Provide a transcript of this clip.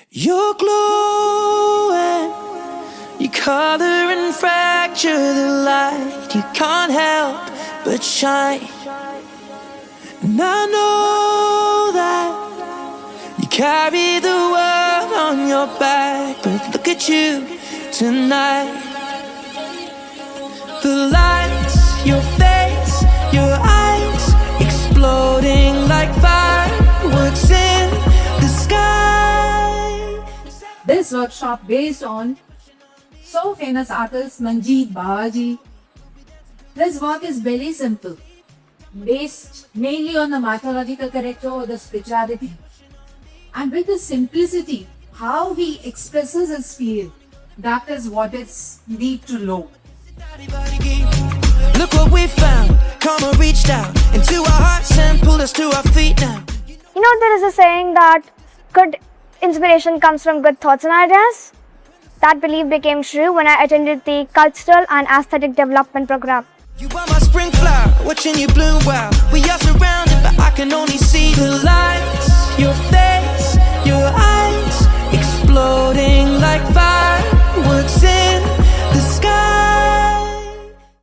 You're glowing, you color and fracture the light. You can't help but shine. And I know that you carry the world on your back, but look at you tonight. The lights, your face, your eyes, exploding like fireworks in the sky. This workshop based on so famous artist Manjit Bawa ji. This work is very simple, based mainly on the mythological character or the spirituality. And with the simplicity, how he expresses his feel, that is what is need to know. Look what we found. Karma reached out into our hearts and pulled us to our feet now. You know, there is a saying that good inspiration comes from good thoughts and ideas. That belief became true when I attended the Cultural and Aesthetic Development Program. You are my spring flower, watching you bloom wild. We are surrounded, but I can only see the lights. Your face, your eyes, exploding like fire.